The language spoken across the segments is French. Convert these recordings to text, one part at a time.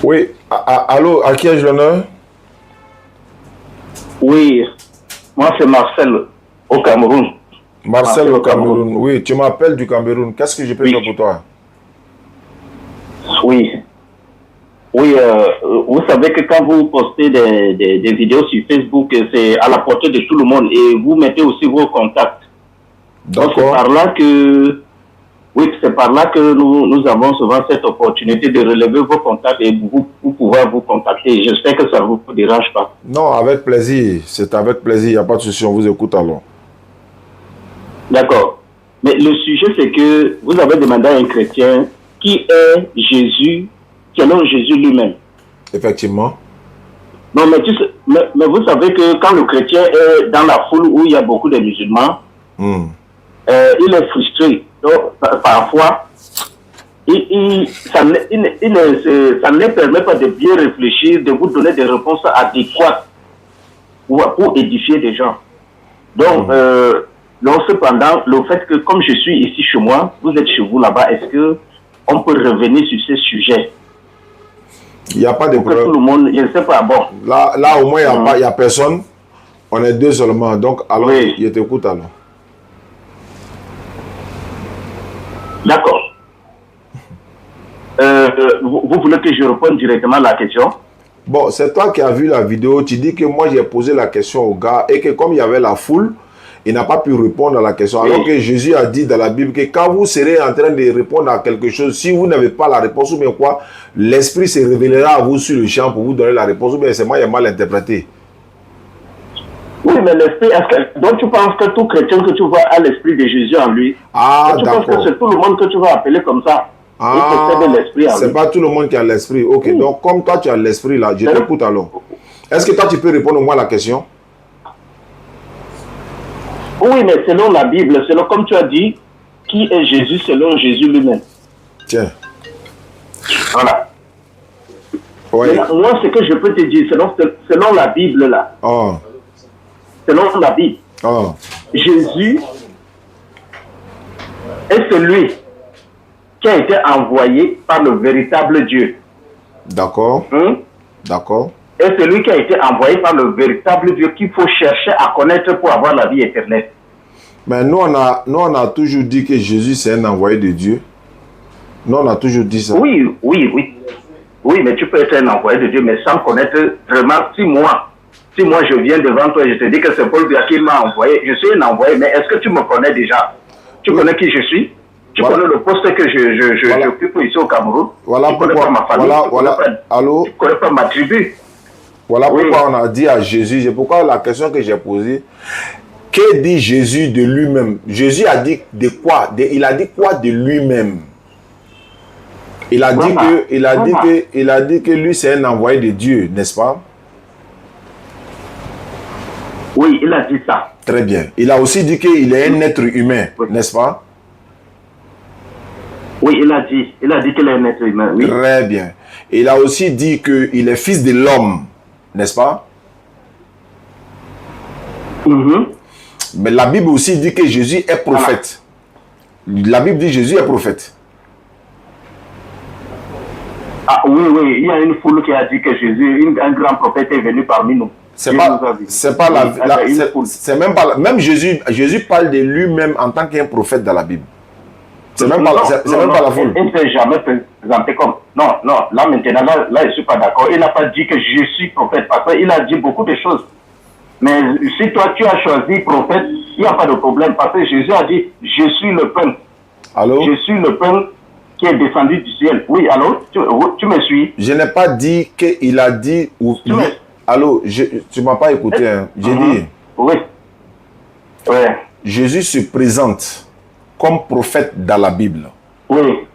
Oui, allô, à qui ai-je l'honneur? Oui, moi c'est Marcel au Cameroun. Marcel au Cameroun. Oui, tu m'appelles du Cameroun. Qu'est-ce que je peux faire pour toi? Oui, oui, vous savez que quand vous postez des vidéos sur Facebook, c'est à la portée de tout le monde et vous mettez aussi vos contacts. Donc c'est par là que, oui, c'est par là que nous avons souvent cette opportunité de relever vos contacts et vous pouvoir vous contacter. J'espère que ça ne vous dérange pas. Non, avec plaisir. C'est avec plaisir. Il n'y a pas de souci. On vous écoute alors. D'accord. Mais le sujet, c'est que vous avez demandé à un chrétien qui est Jésus, selon Jésus lui-même. Effectivement. Non, mais vous savez que quand le chrétien est dans la foule où il y a beaucoup de musulmans, il est frustré. Donc, parfois, ça ne les permet pas de bien réfléchir, de vous donner des réponses adéquates pour édifier des gens. Donc, cependant, le fait que comme je suis ici chez moi, vous êtes chez vous là-bas, est-ce que on peut revenir sur ce sujet? Il n'y a pas de problème. Tout le monde, je ne sais pas, bon. Là au moins, il n'y a personne. On est deux seulement. Donc, alors, oui. Je t'écoute alors. D'accord. Vous voulez que je réponde directement à la question? Bon, c'est toi qui as vu la vidéo. Tu dis que moi, j'ai posé la question au gars et que comme il y avait la foule, il n'a pas pu répondre à la question. Alors que Jésus a dit dans la Bible que quand vous serez en train de répondre à quelque chose, si vous n'avez pas la réponse ou bien quoi, l'Esprit se révélera à vous sur le champ pour vous donner la réponse ou bien c'est moi qui ai mal interprété. Oui, mais l'Esprit, donc tu penses que tout chrétien que tu vois a l'Esprit de Jésus en lui? Ah, d'accord. Tu penses que c'est tout le monde que tu vas appeler comme ça? Ah, c'est pas tout le monde qui a l'Esprit. Ok, oui. Donc comme toi tu as l'Esprit là, je t'écoute alors. Est-ce que toi tu peux répondre au moins à la question? Oui, mais selon la Bible, selon comme tu as dit, qui est Jésus selon Jésus lui-même? Tiens. Voilà. Oui. Là, moi, ce que je peux te dire, selon la Bible là, selon la Bible, Jésus est celui qui a été envoyé par le véritable Dieu. D'accord. D'accord. Et celui qui a été envoyé par le véritable Dieu qu'il faut chercher à connaître pour avoir la vie éternelle. Mais nous, on a toujours dit que Jésus, c'est un envoyé de Dieu. Nous, on a toujours dit ça. Oui. Oui, mais tu peux être un envoyé de Dieu, mais sans connaître vraiment. Si moi je viens devant toi et je te dis que c'est Paul Biya qui m'a envoyé, je suis un envoyé, mais est-ce que tu me connais déjà? Tu connais qui je suis? Tu connais le poste que j'occupe ici au Cameroun? Voilà tu connais pas ma famille, allô? Tu connais pas ma tribu. Voilà pourquoi on a dit à Jésus, c'est pourquoi la question que j'ai posée, que dit Jésus de lui-même? Jésus a dit de quoi? Il a dit quoi de lui-même? Il a dit que lui c'est un envoyé de Dieu, n'est-ce pas? Oui, il a dit ça. Très bien. Il a aussi dit qu'il est un être humain, n'est-ce pas? Oui, il a dit qu'il est un être humain, oui. Très bien. Il a aussi dit qu'il est fils de l'homme, n'est-ce pas? Mais la Bible aussi dit que Jésus est prophète. La Bible dit que Jésus est prophète. Ah oui, il y a une foule qui a dit que Jésus, un grand prophète est venu parmi nous. C'est même pas même Jésus parle de lui-même en tant qu'un prophète dans la Bible. C'est même pas la foule. Il ne s'est jamais présenté comme... Non, là maintenant, là je ne suis pas d'accord. Il n'a pas dit que je suis prophète, parce qu'il a dit beaucoup de choses. Mais si toi tu as choisi prophète, il n'y a pas de problème, parce que Jésus a dit, je suis le pain. Allô? Je suis le pain qui est descendu du ciel. Oui, allô? Tu me suis? Je n'ai pas dit qu'il a dit... Allô? Tu ne m'as pas écouté. Hein. J'ai dit... Oui. Jésus se présente comme prophète dans la Bible. Oui.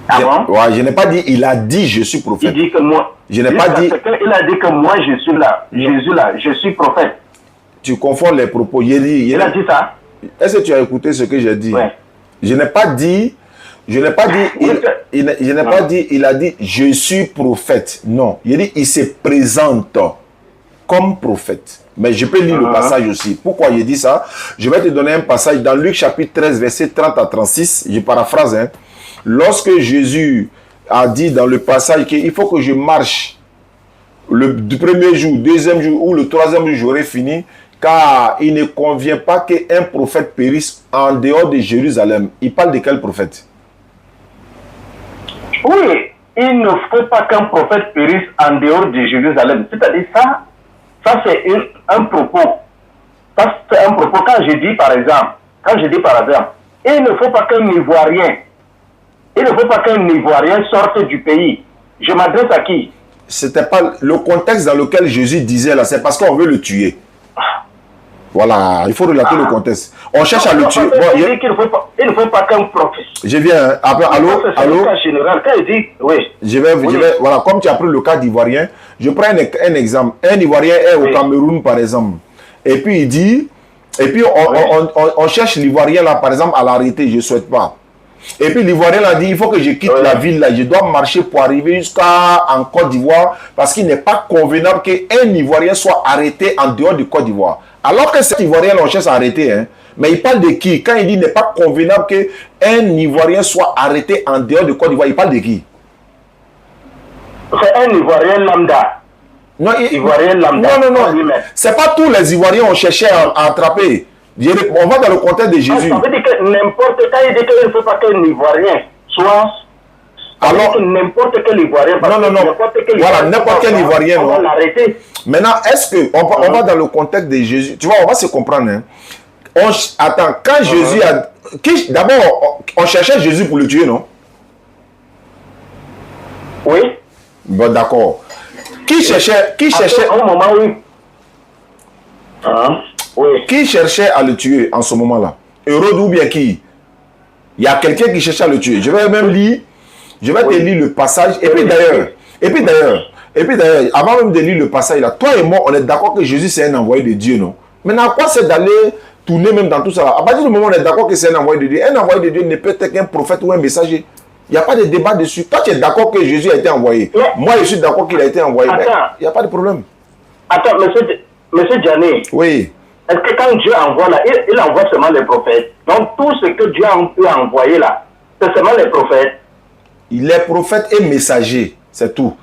Je n'ai pas dit, il a dit je suis prophète. Il dit que moi... Je n'ai pas dit... Il a dit que moi je suis là. Jésus là, je suis prophète. Tu confonds les propos. Il a dit ça. Est-ce que tu as écouté ce que j'ai dit? Je n'ai pas dit... il a dit je suis prophète. Non. Il dit il se présente comme prophète. Mais je peux lire le passage aussi. Pourquoi il dit ça? Je vais te donner un passage dans Luc chapitre 13, verset 30 à 36. Je paraphrase. Hein. lorsque Jésus a dit dans le passage qu'il faut que je marche du premier jour, deuxième jour ou le troisième jour, j'aurai fini, car il ne convient pas qu'un prophète périsse en dehors de Jérusalem. Il parle de quel prophète? Oui, il ne faut pas qu'un prophète périsse en dehors de Jérusalem. C'est-à-dire ça c'est un propos. Ça c'est un propos quand je dis par exemple, il ne faut pas qu'un Ivoirien sorte du pays. Je m'adresse à qui? C'était pas le contexte dans lequel Jésus disait là, c'est parce qu'on veut le tuer. Voilà, il faut relater le contexte. On cherche à le tuer. Il ne faut pas qu'un prophète. Je viens. Après, allô? Le cas général, quand il dit, oui. Je vais, voilà, comme tu as pris le cas d'Ivoirien, je prends un exemple. Un Ivoirien est au Cameroun, par exemple. Et puis il dit, on cherche l'Ivoirien là, par exemple, à l'arrêter. Je ne souhaite pas. Et puis l'Ivoirien a dit, il faut que je quitte la ville là. Je dois marcher pour arriver jusqu'en Côte d'Ivoire parce qu'il n'est pas convenable qu'un Ivoirien soit arrêté en dehors du Côte d'Ivoire. Alors que cet Ivoirien là, on cherche à arrêter, hein. Mais il parle de qui? Quand il dit n'est pas convenable qu'un Ivoirien soit arrêté en dehors du Côte d'Ivoire, il parle de qui? C'est un Ivoirien lambda. Non, Ivoirien lambda. Non. C'est pas tous les Ivoiriens on cherchait à attraper. On va dans le contexte de Jésus. Ça veut dire que n'importe quand il dit qu'il ne faut pas qu'un Ivoirien soit... Alors, n'importe quel Ivoirien... Non. Voilà, n'importe quel Ivoirien. On va l'arrêter. Maintenant, est-ce que... On va dans le contexte de Jésus. Tu vois, on va se comprendre. Hein. Attends, quand Jésus a... D'abord, on cherchait Jésus pour le tuer, non? Oui. Bon, d'accord. Qui cherchait... Au moment où... Oui. Qui cherchait à le tuer en ce moment-là? Hérode ou bien qui? Il y a quelqu'un qui cherchait à le tuer. Je vais même lire, te lire le passage. Et puis d'ailleurs, avant même de lire le passage là, toi et moi, on est d'accord que Jésus c'est un envoyé de Dieu, non? Maintenant, quoi c'est d'aller tourner même dans tout ça là? À partir du moment où on est d'accord que c'est un envoyé de Dieu, un envoyé de Dieu ne peut être qu'un prophète ou un messager. Il n'y a pas de débat dessus. Toi, tu es d'accord que Jésus a été envoyé. Ouais. Moi, je suis d'accord qu'il a été envoyé. Il n'y a pas de problème. Attends, monsieur Gianni. Oui. Est-ce que quand Dieu envoie là, il envoie seulement les prophètes? Donc tout ce que Dieu peut envoyer là, c'est seulement les prophètes. Il est prophète et messager, c'est tout.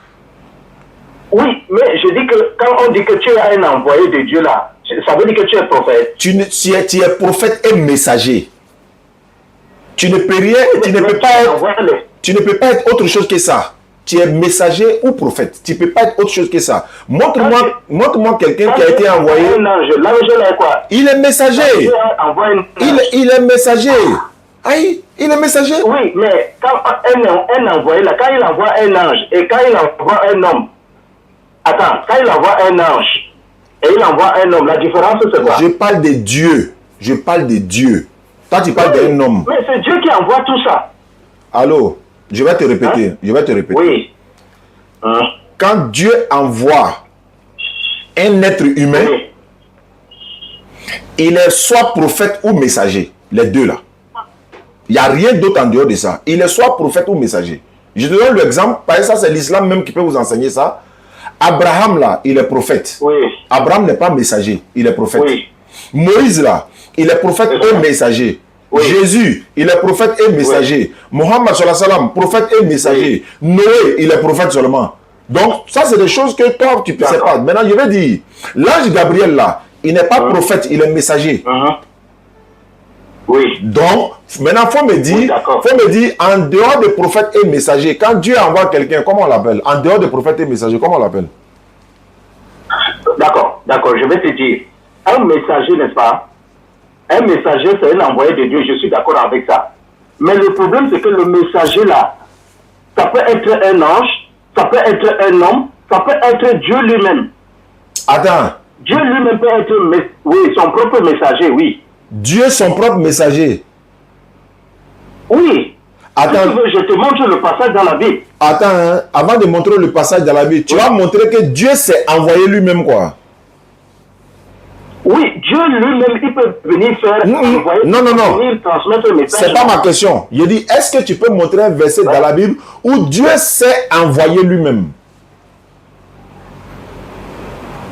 Oui, mais je dis que quand on dit que tu es un envoyé de Dieu là, ça veut dire que tu es prophète. Tu es prophète et messager. Tu ne peux rien, tu ne peux pas être autre chose que ça. Tu es messager ou prophète. Tu ne peux pas être autre chose que ça. Montre-moi quelqu'un qui a été envoyé. L'ange là quoi? Il est messager. Il est messager. Aïe, il est messager. Oui, mais quand un envoyé là, quand il envoie un ange et quand il envoie un homme. Attends, quand il envoie un ange et il envoie un homme, la différence c'est quoi? Je parle de Dieu. Je parle de Dieu. Toi, tu parles d'un homme. Mais c'est Dieu qui envoie tout ça. Allô? Je vais te répéter. Oui. Quand Dieu envoie un être humain, il est soit prophète ou messager. Les deux là. Il n'y a rien d'autre en dehors de ça. Il est soit prophète ou messager. Je te donne l'exemple. Par exemple, c'est l'islam même qui peut vous enseigner ça. Abraham là, il est prophète. Oui. Abraham n'est pas messager. Il est prophète. Oui. Moïse là, il est prophète et messager. Oui. Jésus, il est prophète et messager. Oui. Mohammed sallam, prophète et messager. Oui. Noé, il est prophète seulement. Donc, ça, c'est des choses que toi, tu ne sais pas. Maintenant, je vais dire, l'ange Gabriel, là, il n'est pas prophète, il est messager. Oui. Donc, maintenant, il faut me dire, en dehors de prophète et messager, quand Dieu envoie quelqu'un, comment on l'appelle? En dehors de prophète et messager, comment on l'appelle? D'accord, je vais te dire. Un messager, n'est-ce pas? Un messager, c'est un envoyé de Dieu, je suis d'accord avec ça. Mais le problème, c'est que le messager, là, ça peut être un ange, ça peut être un homme, ça peut être Dieu lui-même. Attends. Dieu lui-même peut être, son propre messager, oui. Dieu, son propre messager? Oui. Attends. Si tu veux, je te montre le passage dans la Bible. Attends, hein, avant de montrer le passage dans la Bible, tu vas montrer que Dieu s'est envoyé lui-même, quoi. Oui, Dieu lui-même, il peut venir faire... Venir transmettre le message. C'est pas ma question. Je dis, est-ce que tu peux montrer un verset dans la Bible où Dieu s'est envoyé lui-même?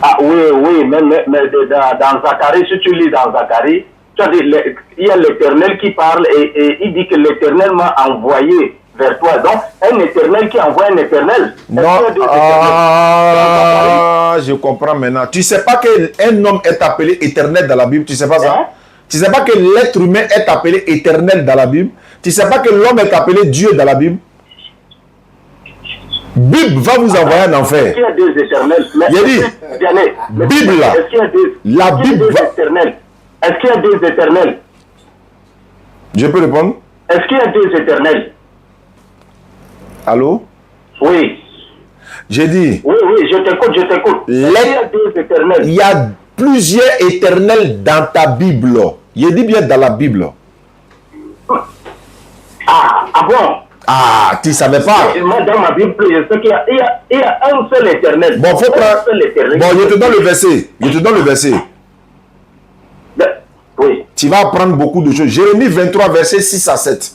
Ah oui, mais dans Zacharie, si tu lis dans Zacharie, tu as dit, il y a l'Éternel qui parle et il dit que l'Éternel m'a envoyé vers toi. Donc, un éternel qui envoie un éternel. Non, je comprends maintenant. Tu sais pas qu'un homme est appelé éternel dans la Bible, tu sais pas ça? Hein? Tu sais pas que l'être humain est appelé éternel dans la Bible? Tu sais pas que l'homme est appelé Dieu dans la Bible? Bible va vous envoyer en enfer. Est-ce qu'il y a des éternels? Il a dit, Bible là, est-ce qu'il y a des, la Bible va... éternels? Est-ce qu'il y a des éternels? Je peux répondre? Est-ce qu'il y a des éternels? Allô? Oui. J'ai dit... Oui, je t'écoute. Est-ce qu'il y a des éternels? Il y a plusieurs éternels dans ta Bible. Je dis bien dans la Bible. Ah bon? Ah, tu ne savais pas? Moi, dans ma Bible, je sais qu'il y a un seul éternel. Bon, faut prendre... Bon, je te donne le verset. Oui. Tu vas apprendre beaucoup de choses. Jérémie 23, verset 6 à 7.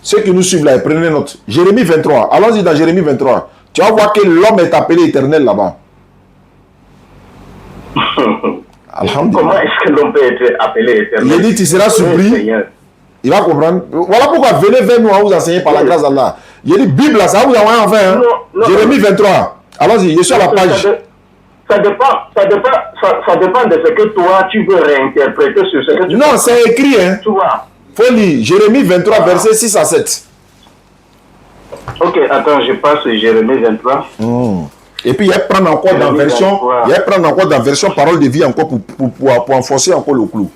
Ceux qui nous suivent là, prenez note. Jérémie 23. Allons-y dans Jérémie 23. Tu vas voir que l'homme est appelé éternel là-bas. Comment est-ce que l'homme peut être appelé éternel? Il dit, tu seras surpris. Il va comprendre. Voilà pourquoi venez vers nous à vous enseigner par la grâce d'Allah. Il dit, Bible là, ça va vous envoyer enfin. Hein? Jérémie 23. Allons-y, je suis à la page. Ça dépend de ce que toi tu veux réinterpréter sur ce que tu... Non, c'est écrit. Hein? Tu vois. Faut lire. Jérémie 23, verset 6 à 7. Ok, attends, je passe Jérémie 23. Et puis, il y a prendre encore dans version, parole de vie encore pour enfoncer encore le clou.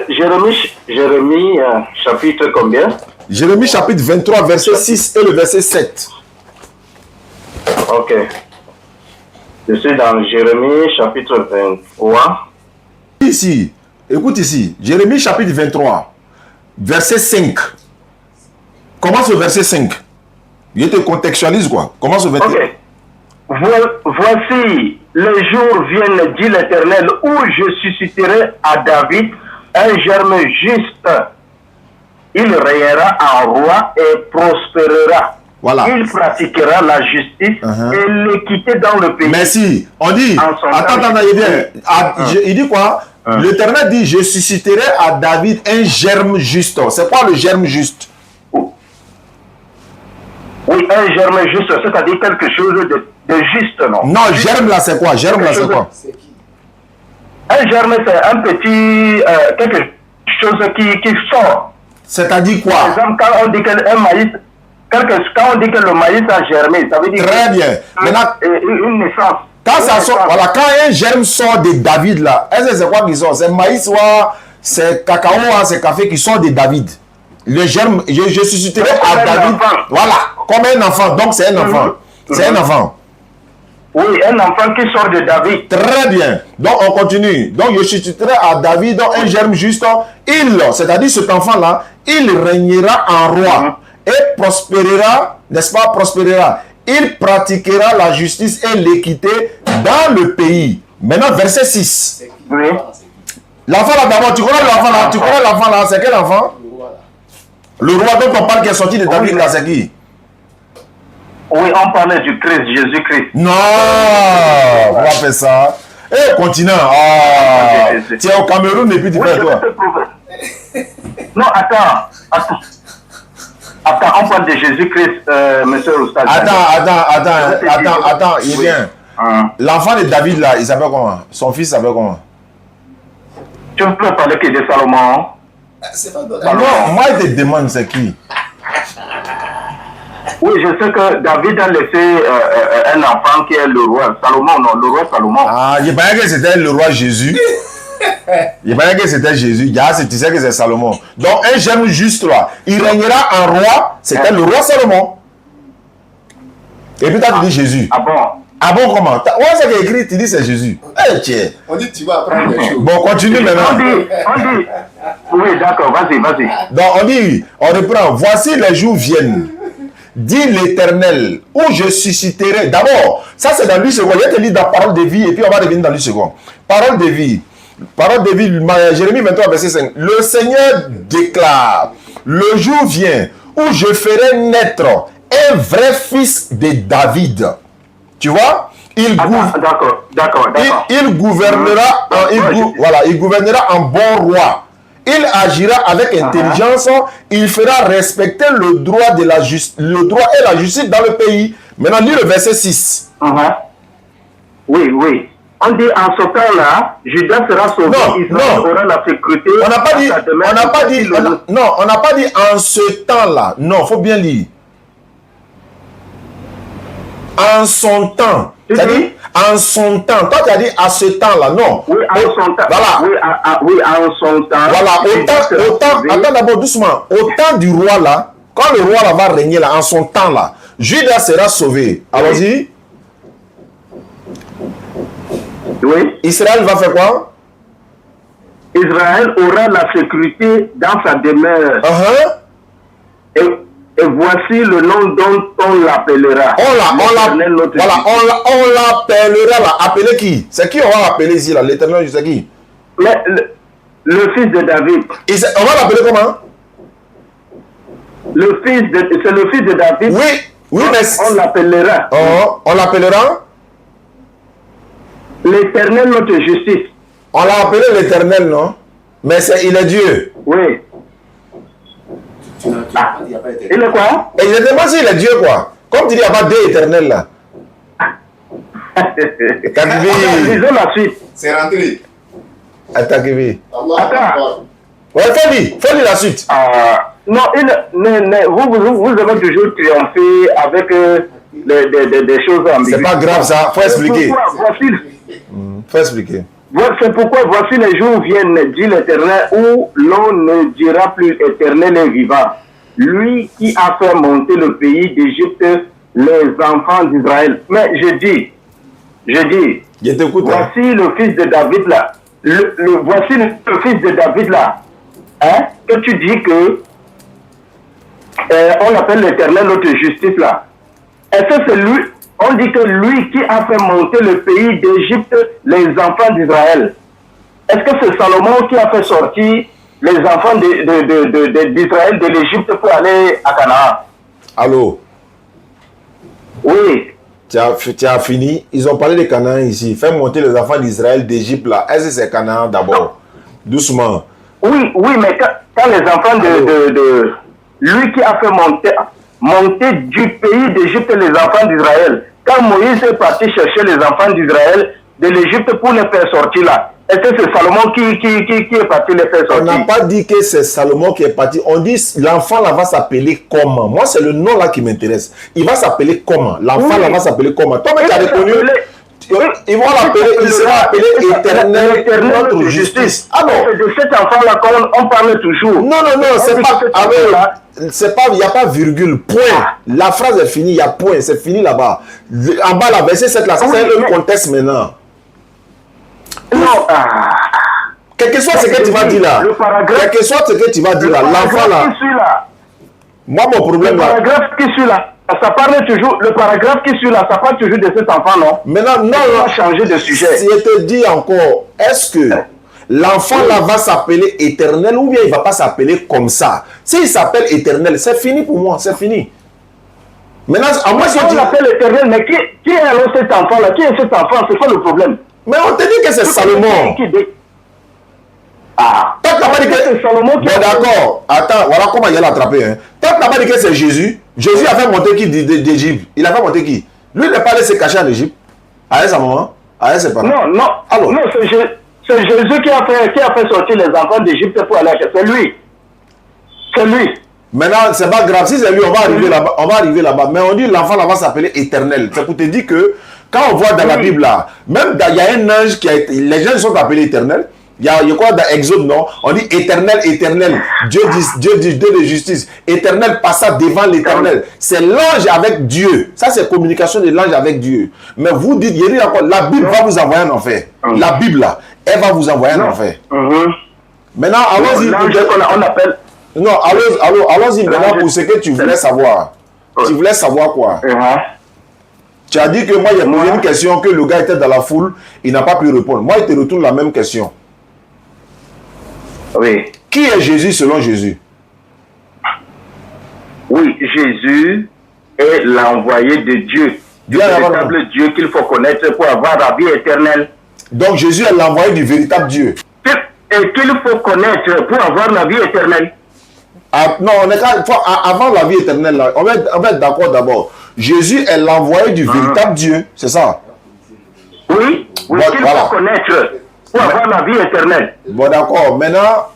Jérémie chapitre combien? Jérémie chapitre 23, verset 6 et le verset 7. Ok. Je suis dans Jérémie chapitre 23. Ici, écoute ici. Jérémie chapitre 23, verset 5. Commence au verset 5. Je te contextualise quoi. Commence au verset 5. Ok. Voici, les jours viennent, dit l'Éternel, où je susciterai à David un germe juste. Il régnera en roi et prospérera. Voilà. Il pratiquera la justice et l'équité dans le pays. Merci. On dit, attends, il vient. Il dit quoi? L'Éternel dit, je susciterai à David un germe juste. C'est quoi le germe juste? Oui, un germe juste, c'est-à-dire quelque chose de juste, non? Non, germe là, c'est quoi? Germe là, c'est quoi? Un germe, c'est un petit... quelque chose qui sort. C'est-à-dire quoi? Par exemple, quand on dit que un maïs... Quand on dit que le maïs a germé, ça veut dire... Très bien. Maintenant, une naissance. Quand ça sort, voilà, quand un germe sort de David là, est-ce que c'est quoi qui sort? C'est maïs ou c'est cacao ou c'est café qui sort de David? Le germe, je susciterai à David. Voilà, comme un enfant. Donc c'est un enfant. C'est un enfant. Oui, un enfant qui sort de David. Très bien. Donc on continue. Donc je susciterai à David donc, un germe juste. C'est-à-dire cet enfant-là, il régnera en roi et prospérera, n'est-ce pas, prospérera. Il pratiquera la justice et l'équité dans le pays. Maintenant, verset 6. Oui. L'enfant là d'abord, tu connais l'enfant là? Tu connais l'enfant là? C'est quel enfant? Le roi dont on parle qui est sorti de David là, c'est qui? Oui, on parlait du Christ, Jésus-Christ. Non, on va faire ça. Eh, continent. Ah, tu es au Cameroun et puis tu fais toi. Non, attends, on parle de Jésus-Christ, monsieur Oustad. Attends, il vient. L'enfant de David là, il s'appelle comment? Son fils s'appelle comment? Tu peux parler que de Salomon? Non, moi je te demande c'est qui? Oui, je sais que David a laissé un enfant qui est le roi Salomon, non, le roi Salomon. Ah, je pensais que c'était le roi Jésus. Je pensais que c'était Jésus. Tu sais que c'est Salomon. Donc un germe juste là, il régnera en roi, c'était le roi Salomon. Et puis tu dis Jésus. Ah bon? Ah bon, comment? Ouais, c'est écrit, tu dis c'est Jésus. Hey, tiens. On dit tu vas apprendre des choses. Bon, continue maintenant. On dit. Oui, d'accord, vas-y. Donc on dit, on reprend. Voici les jours viennent, dit l'Éternel, où je susciterai. D'abord, ça c'est dans 8 secondes. Je te lis dans Parole de vie et puis on va revenir dans 8 secondes. Parole de vie, Jérémie 23, verset 5. Le Seigneur déclare, le jour vient où je ferai naître un vrai fils de David. Tu vois? D'accord. Il gouvernera, il gouvernera en bon roi il agira avec intelligence, il fera respecter le droit et la justice dans le pays. Maintenant, lis le verset 6. Oui, oui. On dit en ce temps-là, Judas sera sauvé, Israël aura la sécurité. On n'a pas dit en ce temps-là. Non, il faut bien lire. En son temps. C'est-à-dire, en son temps. Toi, tu as dit à ce temps-là. Non. Oui, en son temps. Voilà. Oui, en son temps. Voilà. Attends d'abord, doucement. Au temps du roi, là, quand le roi là, va régner, là, en son temps, là, Judas sera sauvé. Allons-y. Oui. Israël va faire quoi? Israël aura la sécurité dans sa demeure. Et voici le nom dont on l'appellera. On l'appellera là. Appeler qui? C'est qui on va l'appeler ici là? L'Éternel, c'est qui? Mais le fils de David. On va l'appeler comment? C'est le fils de David. Oui, mais on l'appellera. On l'appellera? L'Éternel notre justice. On l'a appelé l'Éternel, non? Mais il est Dieu. Oui. Il est quoi? Et je ne sais pas s'il est Dieu, quoi. Comme tu dis, il n'y a pas Dieu éternel, là. Lisons la suite. C'est rentré. Attends, Kivi. Attends. Ouais, fais-lui la suite. Non, vous avez toujours triomphé avec des choses ambiguës. C'est pas grave, ça. Faut expliquer. Faut expliquer. C'est pourquoi voici les jours viennent, dit l'Éternel, où l'on ne dira plus éternel et vivant. Lui qui a fait monter le pays d'Égypte, les enfants d'Israël. Mais je dis, voici le fils de David là. Voici le fils de David là. Hein, que tu dis que on appelle l'Éternel notre justice là. Est-ce que c'est lui? On dit que lui qui a fait monter le pays d'Égypte, les enfants d'Israël. Est-ce que c'est Salomon qui a fait sortir les enfants d'Israël de l'Égypte pour aller à Canaan? Allô? Oui. Tu as fini. Ils ont parlé de Canaan ici. Fais monter les enfants d'Israël d'Égypte là. Est-ce que c'est Canaan d'abord? Doucement. Oui, mais quand les enfants de lui qui a fait monter du pays d'Égypte les enfants d'Israël. Quand Moïse est parti chercher les enfants d'Israël de l'Égypte pour les faire sortir là, est-ce que c'est Salomon qui est parti les faire sortir? On n'a pas dit que c'est Salomon qui est parti. On dit l'enfant là va s'appeler comment? Moi, c'est le nom là qui m'intéresse. Il va s'appeler comment? L'enfant là va s'appeler comment? Toi, mais tu as reconnu. Ils vont l'appeler, il sera appelé Éternel notre justice. Ah non. C'est de cet enfant-là qu'on parle toujours. Non, c'est pas, il n'y a pas virgule, point. La phrase est finie, il y a point, c'est fini là-bas. En bas, la verset 7 là, ça c'est le contexte maintenant. Non. Quel que soit ce que tu vas dire là, quel que soit ce que tu vas dire là, l'enfant là. Moi, mon problème là. Le paragraphe qui suit là. Ça parle toujours, le paragraphe qui suit là, ça parle toujours de cet enfant, non? Maintenant, non. On va changer de sujet. Si je te dis encore, est-ce que l'enfant là va s'appeler Éternel ou bien il ne va pas s'appeler comme ça? S'il s'appelle Éternel, c'est fini pour moi, c'est fini. Maintenant, à moi, si on l'appelle Éternel, mais qui est alors cet enfant là? Qui est cet enfant? C'est quoi le problème? Mais on te dit que c'est Salomon. Tant que pas dit que c'est Salomon qui est d'accord. Attends, voilà comment il a l'attrapé. Hein. Tant que pas dit que c'est Jésus. Jésus a fait monter qui d'Égypte? Il a fait monter qui? Lui, il n'est pas allé se cacher en Égypte. Avec sa maman, avec ses parents. Non, alors. Non, c'est Jésus qui a fait sortir les enfants d'Égypte pour aller acheter. C'est lui. C'est lui. Maintenant, c'est pas grave. Si c'est lui, on va arriver là-bas. Mais on dit l'enfant là va s'appeler Éternel. C'est pour te dire que quand on voit dans la Bible là, même il y a un ange qui a été. Les gens sont appelés Éternel. Il y a quoi dans Exode, non? On dit éternel, éternel. Dieu de justice. Éternel passa devant l'éternel. C'est l'ange avec Dieu. Ça, c'est communication de l'ange avec Dieu. Mais vous dites, il y a encore, la Bible va vous envoyer en enfer. La Bible, là, elle va vous envoyer en enfer. Maintenant, allons-y. On appelle. Non, allons-y maintenant pour ce que tu voulais savoir. Tu voulais savoir quoi? Tu as dit que moi, il y a posé une question, que le gars était dans la foule, il n'a pas pu répondre. Moi, il te retourne la même question. Oui. Qui est Jésus selon Jésus? Oui, Jésus est l'envoyé de Dieu. Du véritable Dieu qu'il faut connaître pour avoir la vie éternelle. Donc Jésus est l'envoyé du véritable Dieu. et qu'il faut connaître pour avoir la vie éternelle. Ah, non, avant la vie éternelle, là, on va être d'accord d'abord. Jésus est l'envoyé du véritable Dieu, c'est ça? Oui, oui, qu'il faut connaître pour avoir la vie éternelle. Bon, d'accord. Maintenant,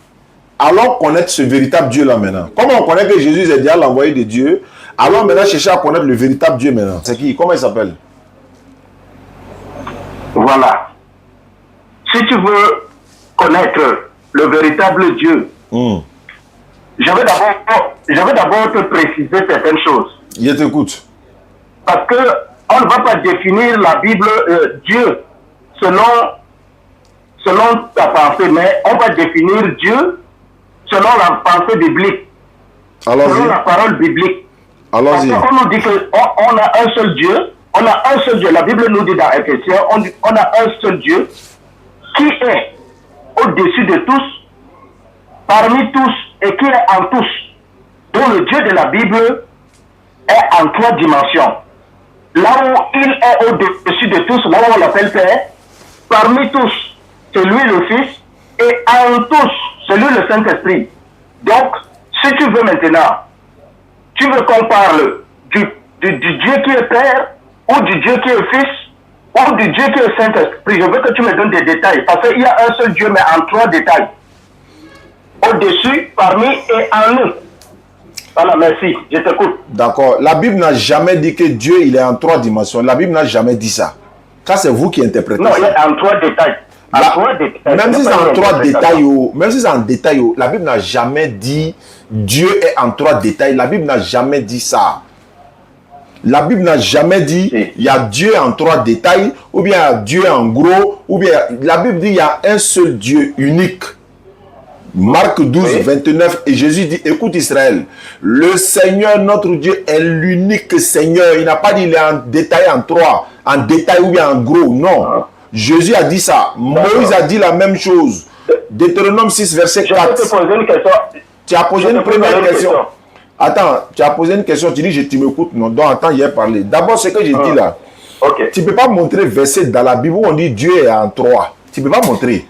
allons connaître ce véritable Dieu-là maintenant. Comment on connaît que Jésus est déjà l'envoyé de Dieu? Allons maintenant chercher à connaître le véritable Dieu maintenant. C'est qui? Comment il s'appelle? Voilà. Si tu veux connaître le véritable Dieu, je vais d'abord te préciser certaines choses. Je t'écoute. Parce que on ne va pas définir la Bible, Dieu, selon ta pensée, mais on va définir Dieu selon la pensée biblique, selon la parole biblique. Allons-y. Parce qu'on nous dit qu'on a un seul Dieu, la Bible nous dit dans Éphésiens, on a un seul Dieu qui est au-dessus de tous, parmi tous et qui est en tous. Donc le Dieu de la Bible est en 3 dimensions. Là où il est au-dessus de tous, là où on l'appelle Père, parmi tous, c'est lui le Fils, et en tous, c'est lui le Saint-Esprit. Donc, si tu veux maintenant, tu veux qu'on parle du Dieu qui est Père, ou du Dieu qui est Fils, ou du Dieu qui est Saint-Esprit, je veux que tu me donnes des détails, parce qu'il y a un seul Dieu, mais en 3 détails. Au-dessus, parmi et en nous. Voilà, merci, je t'écoute. D'accord. La Bible n'a jamais dit que Dieu il est en 3 dimensions. La Bible n'a jamais dit ça. Ça, c'est vous qui interprétez ça. Non, ça. il est en 3 détails. Même si c'est en 3 détails, même si c'est en détail, la Bible n'a jamais dit Dieu est en 3 détails. La Bible n'a jamais dit ça. La Bible n'a jamais dit il y a Dieu en 3 détails, ou bien il y a Dieu en gros, ou bien la Bible dit il y a un seul Dieu unique. Marc 12, 29, et Jésus dit, écoute Israël, le Seigneur notre Dieu est l'unique Seigneur. Il n'a pas dit il est en détail en 3, en détail ou bien en gros, non. Jésus a dit ça. Moïse a dit la même chose. Deutéronome 6, verset 4. Je vais te poser une question. Tu as posé une première question. Attends, tu as posé une question, tu dis tu m'écoutes, non, donc attends, j'ai parlé. D'abord, ce que j'ai dit là, tu ne peux pas montrer verset dans la Bible où on dit Dieu est en 3. Tu ne peux pas montrer.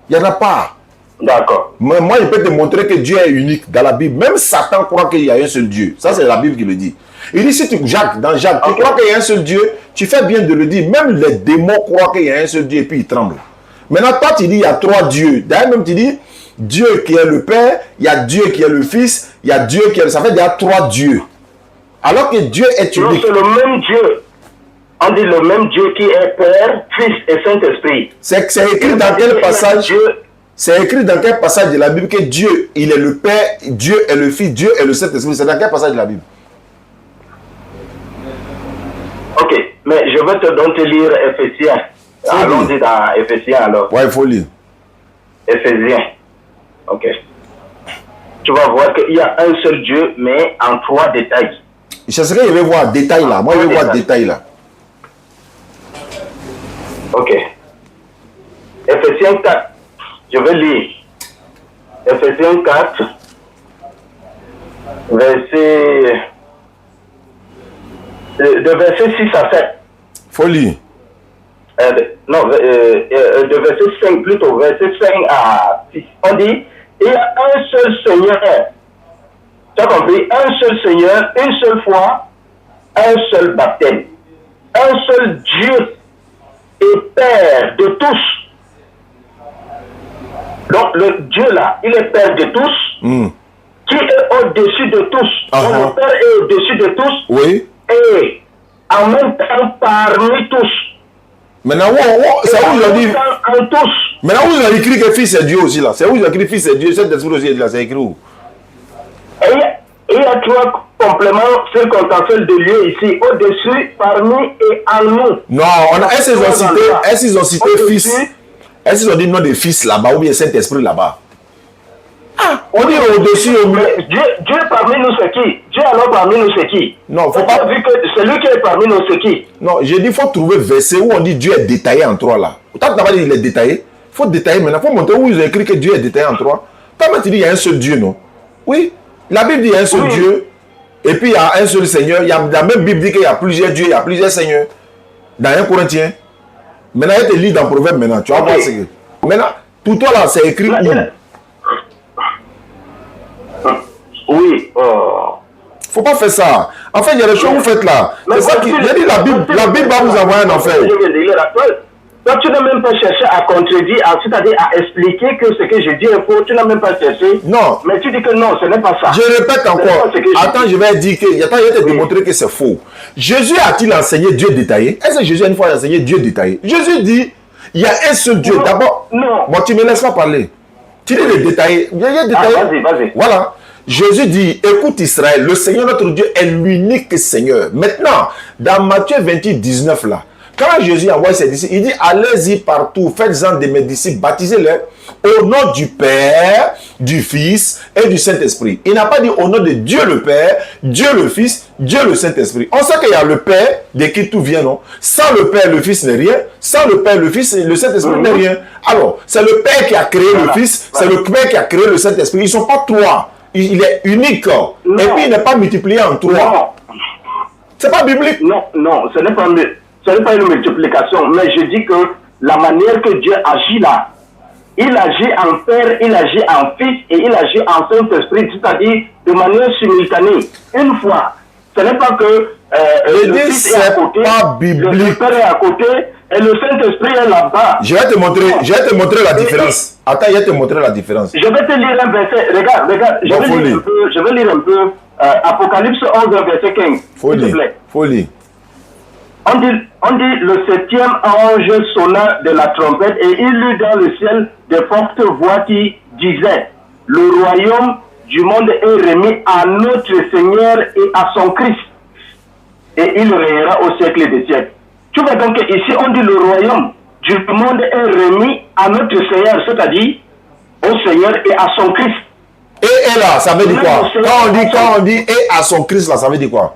Il n'y en a pas. D'accord. Moi, je peux te montrer que Dieu est unique dans la Bible. Même Satan croit qu'il y a un seul Dieu. Ça, c'est la Bible qui le dit. Il dit, si tu, dans Jacques, tu crois qu'il y a un seul Dieu, tu fais bien de le dire. Même les démons croient qu'il y a un seul Dieu et puis ils tremblent. Maintenant, toi, tu dis, il y a 3 dieux. D'ailleurs, même tu dis, Dieu qui est le Père, il y a Dieu qui est le Fils, il y a Dieu qui est... Ça fait qu'il y a 3 dieux. Alors que Dieu est unique. Non, c'est le même Dieu. On dit le même Dieu qui est Père, Fils et Saint-Esprit. C'est écrit dans quel passage? C'est écrit dans quel passage de la Bible que Dieu, il est le Père, Dieu est le Fils, Dieu est le Saint-Esprit? C'est dans quel passage de la Bible? Ok, mais je vais te lire Éphésiens. Allons-y dans Éphésiens alors. Ouais, il faut lire. Éphésiens. Ok. Tu vas voir qu'il y a un seul Dieu, mais en 3 détails. Je sais que je vais voir détail là. Moi, je vais voir détail là. Ok. Éphésiens 4. Je vais lire. Éphésiens 4, verset... de verset 6 à 7. Faut lire. Non, de verset 5 plutôt, verset 5 à 6. On dit, il y a un seul Seigneur. Tu as compris? Un seul Seigneur, une seule foi, un seul baptême. Un seul Dieu et Père de tous. Donc le Dieu là, il est Père de tous, qui est au-dessus de tous. Donc le Père est au-dessus de tous. Oui. Et en même temps parmi tous. Maintenant, c'est où ils ont dit. En tous. Maintenant, où ils ont écrit que Fils est Dieu aussi là. C'est où ils ont écrit Fils est Dieu, cet esprit aussi là, c'est écrit où? Et il y a 3 compléments circonstanciels de lieu ici, au-dessus, parmi et en nous. Non, est-ce qu'ils ont cité Fils? Est-ce qu'ils ont dit nom de Fils là-bas ou bien Saint-Esprit là-bas? Ah, on dit au-dessus, au milieu. Dieu parmi nous c'est qui? Dieu alors parmi nous c'est qui? Non, faut pas. Vu que celui qui est parmi nous c'est qui? Non, j'ai dit il faut trouver verset où on dit Dieu est détaillé en 3 là. Toi, tu n'as pas dit il est détaillé. Il faut détailler maintenant. Il faut montrer où ils ont écrit que Dieu est détaillé en 3. Toi, tu dis il y a un seul Dieu, non? Oui. La Bible dit il y a un seul Dieu. Et puis il y a un seul Seigneur. La même Bible dit qu'il y a plusieurs dieux, il y a plusieurs seigneurs. Dans 1 Corinthiens. Maintenant, il te lit dans Proverbe maintenant. Tu vas voir ce que. Maintenant, Pour toi, là, c'est écrit où? Oui. Faut pas faire ça. En fait, il y a des choses que vous faites là. C'est ça qui... J'ai dit, la Bible va vous envoyer un enfer. Toi, tu n'as même pas cherché à contredire, c'est-à-dire à expliquer que ce que je dis est faux. Tu n'as même pas cherché. Non. Mais tu dis que non, ce n'est pas ça. Je répète encore. Attends, je vais dire que... Attends, je vais te démontrer que c'est faux. Jésus a-t-il enseigné Dieu détaillé? Est-ce que Jésus a une fois enseigné Dieu détaillé? Jésus dit, il y a un seul Dieu. D'abord, non. Bon, tu me laisses pas parler. Tu dis le détaillé. Vas-y. Voilà. Jésus dit, écoute Israël, le Seigneur notre Dieu est l'unique Seigneur. Maintenant, dans Matthieu 28, 19 là, quand Jésus envoie ses disciples, il dit, allez-y partout, faites-en de mes disciples, baptisez-les au nom du Père, du Fils et du Saint-Esprit. Il n'a pas dit au nom de Dieu le Père, Dieu le Fils, Dieu le Saint-Esprit. On sait qu'il y a le Père, de qui tout vient, non? Sans le Père, le Fils n'est rien. Sans le Père, le Fils et le Saint-Esprit n'est rien. Alors, c'est le Père qui a créé le Fils, c'est le Père qui a créé le Saint-Esprit. Ils ne sont pas trois. Il est unique. Non. Et puis, il n'est pas multiplié en trois. C'est pas biblique. Non, ce n'est pas une multiplication. Mais je dis que la manière que Dieu agit là, il agit en Père, il agit en Fils et il agit en Saint-Esprit, c'est-à-dire de manière simultanée. Une fois, ce n'est pas que le Fils est à côté, le Père est à côté et le Saint-Esprit est là-bas. Je vais te montrer la différence. Attends, je vais te montrer la différence. Je vais te lire un verset. Regarde, je vais lire un peu Apocalypse 11, verset 15. Folie. On dit, le 7e ange sonna de la trompette et il lut dans le ciel des fortes voix qui disaient, le royaume du monde est remis à notre Seigneur et à son Christ. Et il régnera au siècle des siècles. Tu vois donc ici on dit le royaume du monde est remis à notre Seigneur, c'est-à-dire au Seigneur et à son Christ. Et là, ça veut dire quoi? Quand on dit et à son Christ là, ça veut dire quoi?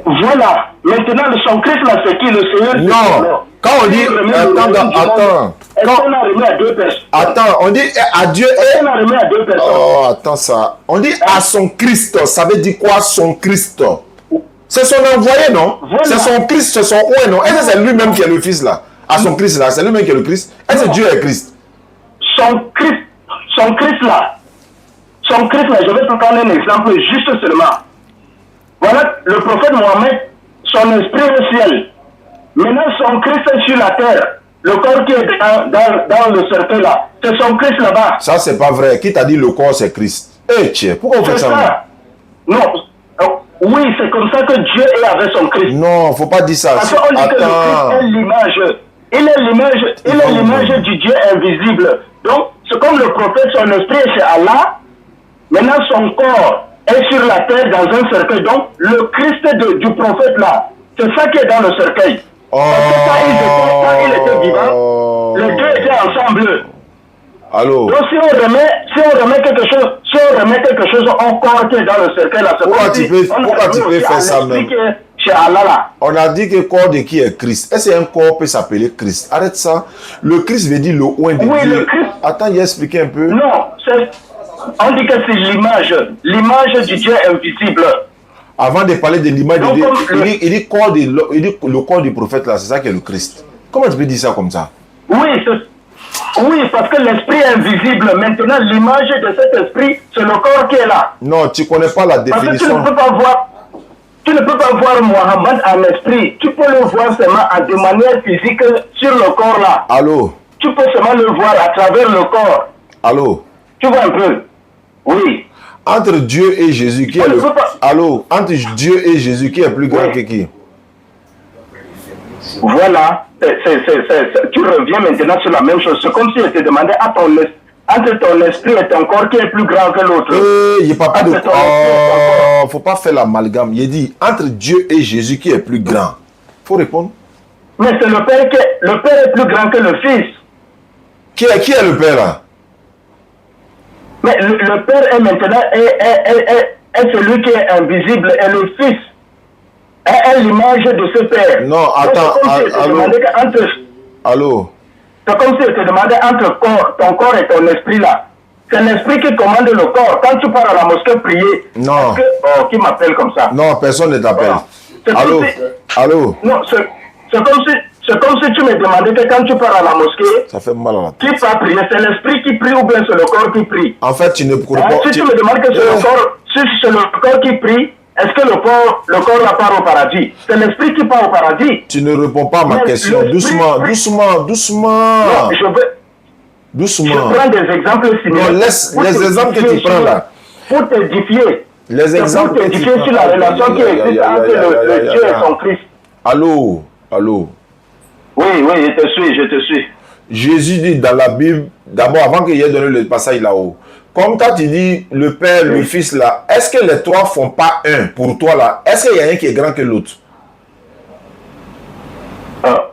Voilà. Maintenant, son Christ là, c'est qui? Le Seigneur? Non. Quand on dit... Attends. Est-ce qu'on a remis à deux personnes? Attends, on dit à Dieu... Est-ce qu'on a remis à deux personnes? Oh, attends ça. On dit à son Christ. Ça veut dire quoi, son Christ? C'est son envoyé, non? Voilà. C'est son Christ, c'est son oué, non? Est-ce que c'est lui-même qui est le Fils là? À son Christ là, c'est lui-même qui est le Christ? Est-ce que Dieu est Christ? Son Christ là, je vais te prendre un exemple juste seulement. Voilà, le prophète Mohammed, son esprit au ciel. Maintenant, son Christ est sur la terre. Le corps qui est dans le cercueil là, c'est son Christ là-bas. Ça, c'est pas vrai. Qui t'a dit le corps, c'est Christ? Eh, tiens, pourquoi vous faites ça? Non. Oui, c'est comme ça que Dieu est avec son Christ. Non, faut pas dire ça. Parce qu'on dit que le Christ est l'image. Il est l'image du Dieu invisible. Donc, c'est comme le prophète, son esprit est chez Allah. Maintenant, son corps est sur la terre dans un cercueil. Donc, le Christ du prophète là, c'est ça qui est dans le cercueil. Parce que quand il était vivant, les deux étaient ensemble. Allô? Donc, si on remet quelque chose au corps qui est dans le cercueil là, c'est pourquoi tu peux faire ça même? Chez Allah là. On a dit que le corps de qui est Christ. Est-ce qu'un corps peut s'appeler Christ? Arrête ça. Le Christ veut dire le oint de Dieu. Le Christ. Attends, j'ai expliqué un peu. Non, on dit que c'est l'image du Dieu invisible. Avant de parler de l'image de Dieu, il dit le corps du prophète là, c'est ça qui est le Christ. Comment tu peux dire ça comme ça? Oui, parce que l'esprit est invisible. Maintenant, l'image de cet esprit, c'est le corps qui est là. Non, tu ne connais pas la définition. Parce que tu ne peux pas voir Mohammed en esprit. Tu peux le voir seulement de manière physique sur le corps là. Allô? Tu peux seulement le voir à travers le corps. Allô? Tu vois un peu? Oui. Entre Dieu et Jésus, qui est le... Allô? Entre Dieu et Jésus, qui est plus grand que qui? Voilà. Tu reviens maintenant sur la même chose. C'est comme si je te demandais entre ton esprit et ton corps qui est plus grand que l'autre. Il n'y a pas de... faut pas faire l'amalgame. Il dit entre Dieu et Jésus qui est plus grand. Faut répondre. Mais c'est le Père est plus grand que le Fils. Qui est le Père là? Mais le Père est maintenant est celui qui est invisible et le Fils est l'image de ce Père. Non, attends, allô? C'est comme si je te demandais entre ton corps et ton esprit là. C'est l'esprit qui commande le corps. Quand tu pars à la mosquée prier, non. Qui m'appelle comme ça? Non, personne ne t'appelle. Voilà. Allô? Non, c'est C'est comme si tu me demandais que quand tu pars à la mosquée, Ça fait mal à la tête. qui part prier, c'est l'esprit qui prie ou bien c'est le corps qui prie. En fait, tu ne Hein, réponds si tu me demandes que c'est le corps, si c'est le corps qui prie, est-ce que le corps va part au paradis? C'est l'esprit qui part au paradis. Tu ne réponds pas à ma Mais question. l'esprit Doucement. Non, je prends des exemples similaires. Non, laisse Pour les t'édifier exemples que tu sur- prends là. Pour t'édifier. Les C'est exemples pour que tu t'édifier prends. sur la relation qui existe entre le Dieu et son Christ. Allô. Oui, je te suis. Jésus dit dans la Bible, d'abord, avant qu'il ait donné le passage là-haut, comme toi tu dis le Père, le Fils là, est-ce que les trois font pas un pour toi là? Est-ce qu'il y a un qui est grand que l'autre?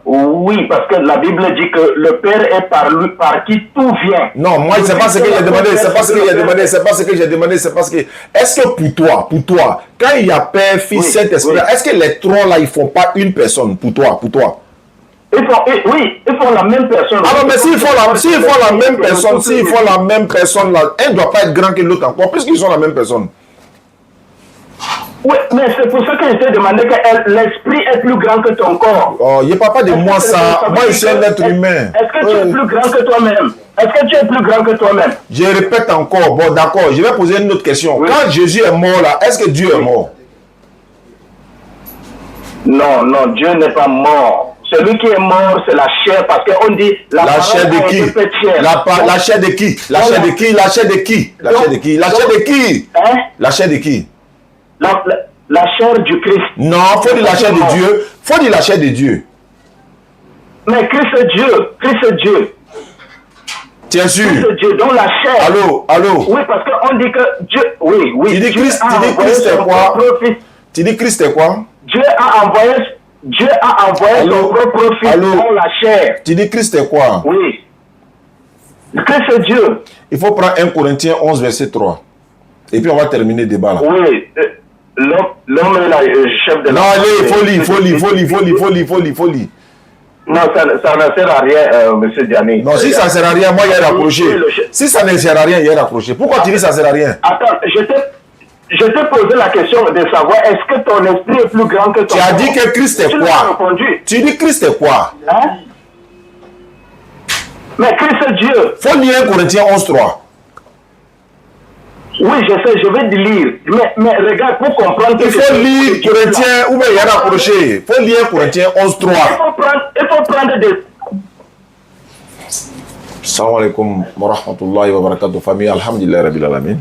Oui, parce que la Bible dit que le Père est par lui, par qui tout vient. Non, moi, c'est pas ce que j'ai demandé, c'est pas ce que j'ai demandé, c'est pas ce que j'ai demandé, c'est parce que... Est-ce que pour toi, quand il y a Père, Fils, Oui, Saint-Esprit, oui. est-ce que les trois là, ils font pas une personne pour toi? Ils font la même personne. Ah non, mais s'ils font la même personne là, un ne doit pas être grand que l'autre encore, puisqu'ils sont la même personne. Oui, mais c'est pour ça que je t'ai demandé que l'esprit est plus grand que ton corps. Oh, il ne parle pas de moi Est-ce que ça, ça veut moi je dire suis un être humain. Est-ce que tu es plus grand que toi-même? Est-ce que tu es plus grand que toi-même? Je répète encore, bon d'accord, je vais poser une autre question. Oui. Quand Jésus est mort là, est-ce que Dieu est mort? Non, Dieu n'est pas mort. Celui qui est mort, c'est la chair, parce qu'on dit La chair de parole a qui? été faite chair. La chair de qui? La chair de qui? La chair de qui? La chair de qui? La chair de qui? Hein? La chair de qui? La chair du Christ. Non, faut dire la chair de Dieu. Faut dire la chair de Dieu. Mais Christ est Dieu. Christ est Dieu. Tu es sûr? Christ est Dieu. Donc la chair. Allô? Oui, parce qu'on dit que Dieu. Oui. Tu dis Dieu Christ, a envoyé est son quoi? propre Fils. Tu dis Christ est quoi? Dieu a envoyé Allô? son propre Fils Allô? dans la chair. Tu dis Christ est quoi? Oui. Christ est Dieu. Il faut prendre 1 Corinthiens 11, verset 3. Et puis on va terminer le débat là. Oui. L'homme est le chef de la... Non, allez, faut lire. Non, ça ne sert à rien, monsieur Diané. Non, si ça ne sert à rien, moi, il est raccroché. Si ça ne sert à rien, il est raccroché. Pourquoi tu dis ça ne sert à rien? Attends, je t'ai posé la question de savoir est-ce que ton esprit est plus grand que ton Tu as corps? dit que Christ est Tu quoi? l'as répondu. Tu dis Christ est quoi? Hein? Mais Christ est Dieu. Faut lire 1 Corinthiens 11, 3. Oui, je sais, je vais te lire. Mais regarde, pour comprendre... Il faut lire Corinthiens, ou bien il est raccroché. Il faut lire Corinthiens 11, 3. Il faut prendre des... Salam alaikum wa rahmatullahi wa barakatuh. Famille, alhamdulillah, rabbil alamin.